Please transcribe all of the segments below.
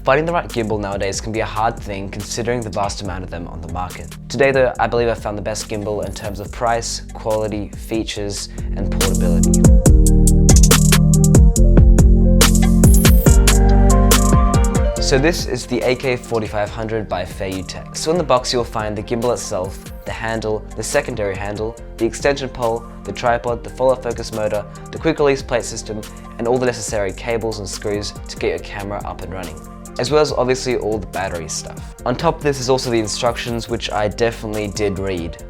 Finding the right gimbal nowadays can be a hard thing considering the vast amount of them on the market. Today though, I believe I found the best gimbal in terms of price, quality, features, and portability. So this is the AK4500 by Feiyutech. So in the box you'll find the gimbal itself, the handle, the secondary handle, the extension pole, the tripod, the follow focus motor, the quick release plate system, and all the necessary cables and screws to get your camera up and running, as well as obviously all the battery stuff. On top of this is also the instructions, which I definitely did read.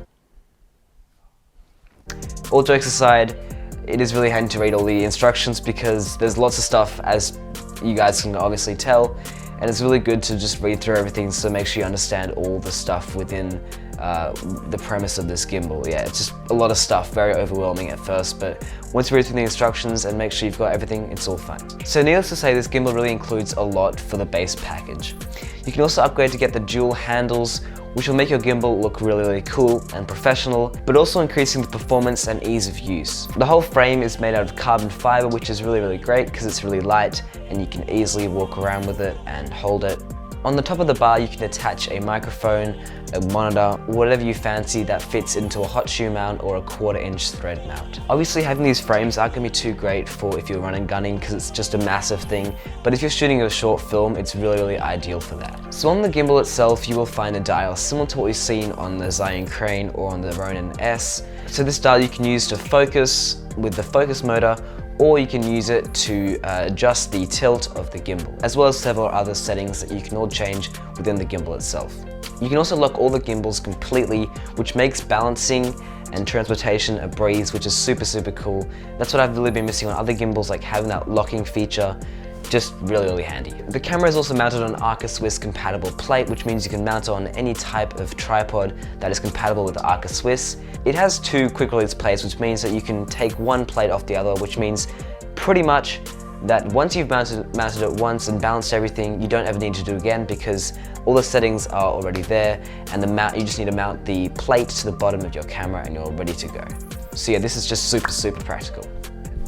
All jokes aside, it is really handy to read all the instructions because there's lots of stuff, as you guys can obviously tell, and it's really good to just read through everything, so make sure you understand all the stuff within the premise of this gimbal. Yeah, it's just a lot of stuff, very overwhelming at first, but once you read through the instructions and make sure you've got everything, it's all fine. So needless to say, this gimbal really includes a lot for the base package. You can also upgrade to get the dual handles, which will make your gimbal look really cool and professional, but also increasing the performance and ease of use. The whole frame is made out of carbon fiber, which is really great because it's really light and you can easily walk around with it and hold it. On the top of the bar, you can attach a microphone, a monitor, whatever you fancy that fits into a hot shoe mount or a 1/4 inch thread mount. Obviously, having these frames aren't going to be too great for if you're running gunning because it's just a massive thing, but if you're shooting a short film, it's really ideal for that. So on the gimbal itself, you will find a dial similar to what we've seen on the Zion Crane or on the Ronin S. So this dial you can use to focus with the focus motor, or you can use it to adjust the tilt of the gimbal, as well as several other settings that you can all change within the gimbal itself. You can also lock all the gimbals completely, which makes balancing and transportation a breeze, which is super cool. That's what I've really been missing on other gimbals, like having that locking feature. Just really handy. The camera is also mounted on an Arca Swiss compatible plate, which means you can mount it on any type of tripod that is compatible with the Arca Swiss. It has 2 quick release plates, which means that you can take one plate off the other, which means pretty much that once you've mounted it once and balanced everything, you don't ever need to do it again because all the settings are already there, and you just need to mount the plate to the bottom of your camera and you're ready to go. So yeah, this is just super practical.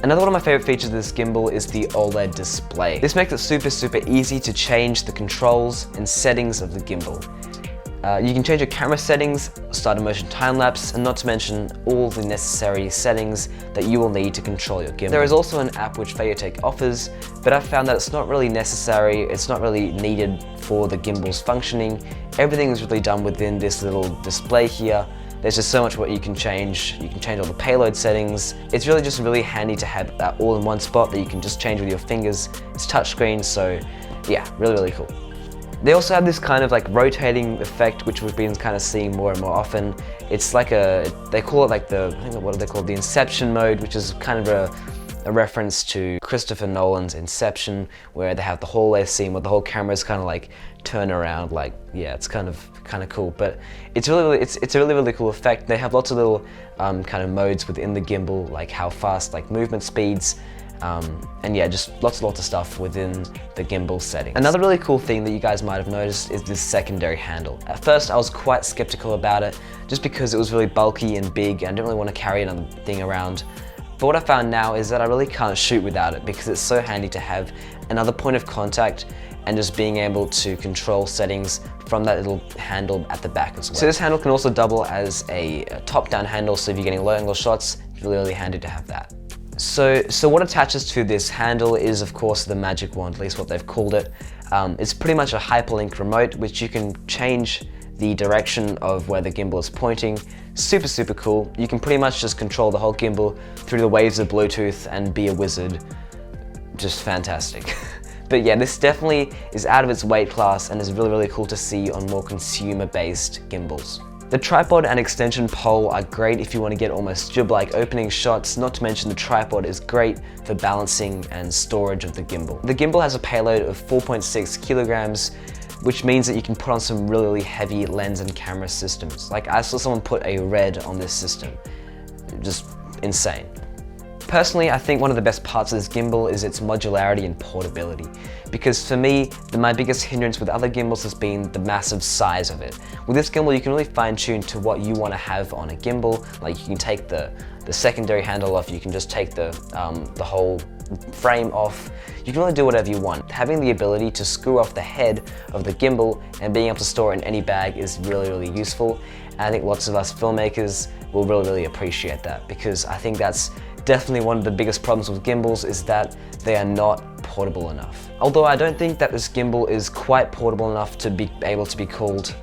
Another one of my favorite features of this gimbal is the OLED display. This makes it super easy to change the controls and settings of the gimbal. You can change your camera settings, start a motion time-lapse, and not to mention all the necessary settings that you will need to control your gimbal. There is also an app which Feiyutech offers, but I've found that it's not really necessary, it's not really needed for the gimbal's functioning. Everything is really done within this little display here. There's just so much what you can change. You can change all the payload settings. It's really just really handy to have that all in one spot that you can just change with your fingers. It's touchscreen, so yeah, really cool. They also have this kind of like rotating effect, which we've been kind of seeing more and more often. It's like they call it like what do they call it? The Inception mode, which is kind of a reference to Christopher Nolan's Inception, where they have the hallway scene where the whole camera is kind of like turn around, like, yeah, it's kind of cool. But it's a really cool effect. They have lots of little kind of modes within the gimbal, like how fast, like movement speeds, and yeah, just lots of stuff within the gimbal setting. Another really cool thing that you guys might have noticed is this secondary handle. At first I was quite skeptical about it, just because it was really bulky and big and I didn't really want to carry another thing around. But what I found now is that I really can't shoot without it because it's so handy to have another point of contact and just being able to control settings from that little handle at the back as well. So this handle can also double as a top-down handle, so if you're getting low-angle shots, it's really handy to have that. So what attaches to this handle is, of course, the magic wand, at least what they've called it. It's pretty much a hyperlink remote, which you can change the direction of where the gimbal is pointing. Super cool. You can pretty much just control the whole gimbal through the waves of Bluetooth and be a wizard. Just fantastic. But yeah, this definitely is out of its weight class and is really cool to see on more consumer-based gimbals. The tripod and extension pole are great if you want to get almost jib-like opening shots, not to mention the tripod is great for balancing and storage of the gimbal. The gimbal has a payload of 4.6 kilograms, which means that you can put on some really heavy lens and camera systems. Like I saw someone put a RED on this system, just insane. Personally, I think one of the best parts of this gimbal is its modularity and portability. Because for me, my biggest hindrance with other gimbals has been the massive size of it. With this gimbal, you can really fine tune to what you want to have on a gimbal. Like you can take the secondary handle off, you can just take the whole frame off. You can really do whatever you want. Having the ability to screw off the head of the gimbal and being able to store it in any bag is really useful. And I think lots of us filmmakers will really appreciate that, because I think that's definitely one of the biggest problems with gimbals, is that they are not portable enough. Although I don't think that this gimbal is quite portable enough to be able to be called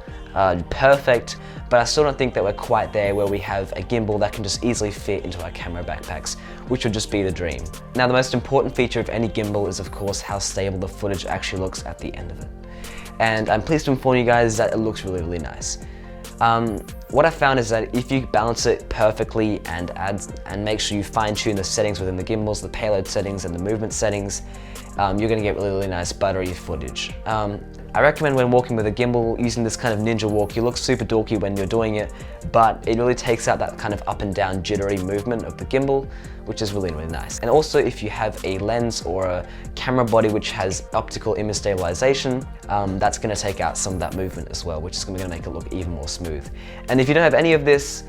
perfect, but I still don't think that we're quite there where we have a gimbal that can just easily fit into our camera backpacks, which would just be the dream. Now, the most important feature of any gimbal is of course how stable the footage actually looks at the end of it. And I'm pleased to inform you guys that it looks really nice. What I found is that if you balance it perfectly and make sure you fine tune the settings within the gimbals, the payload settings and the movement settings, you're going to get really nice buttery footage. I recommend when walking with a gimbal using this kind of ninja walk. You look super dorky when you're doing it, but it really takes out that kind of up and down jittery movement of the gimbal, which is really nice. And also if you have a lens or a camera body which has optical image stabilization, that's going to take out some of that movement as well, which is going to make it look even more smooth. And if you don't have any of this,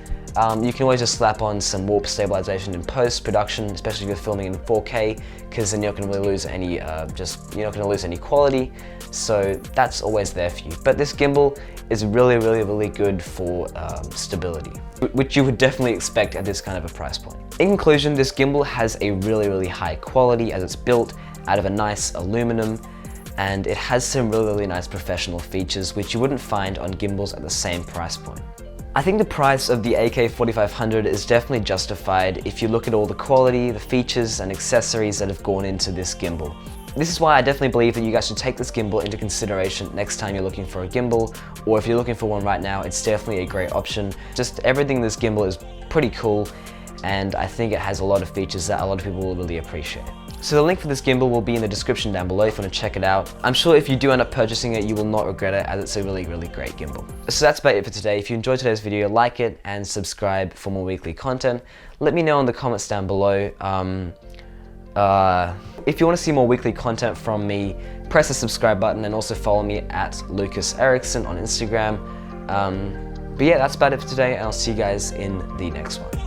you can always just slap on some warp stabilization in post-production, especially if you're filming in 4K, because then you're not going to really lose any, you're not going to lose any quality. So that's always there for you. But this gimbal is really good for stability, which you would definitely expect at this kind of a price point. In conclusion, this gimbal has a really high quality as it's built out of a nice aluminum, and it has some really nice professional features which you wouldn't find on gimbals at the same price point. I think the price of the AK4500 is definitely justified if you look at all the quality, the features and accessories that have gone into this gimbal. This is why I definitely believe that you guys should take this gimbal into consideration next time you're looking for a gimbal, or if you're looking for one right now, it's definitely a great option. Just everything in this gimbal is pretty cool, and I think it has a lot of features that a lot of people will really appreciate. So the link for this gimbal will be in the description down below if you want to check it out. I'm sure if you do end up purchasing it, you will not regret it, as it's a really great gimbal. So that's about it for today. If you enjoyed today's video, like it and subscribe for more weekly content. Let me know in the comments down below. If you want to see more weekly content from me, press the subscribe button and also follow me at Lukas Eriksen on Instagram. But yeah, that's about it for today, and I'll see you guys in the next one.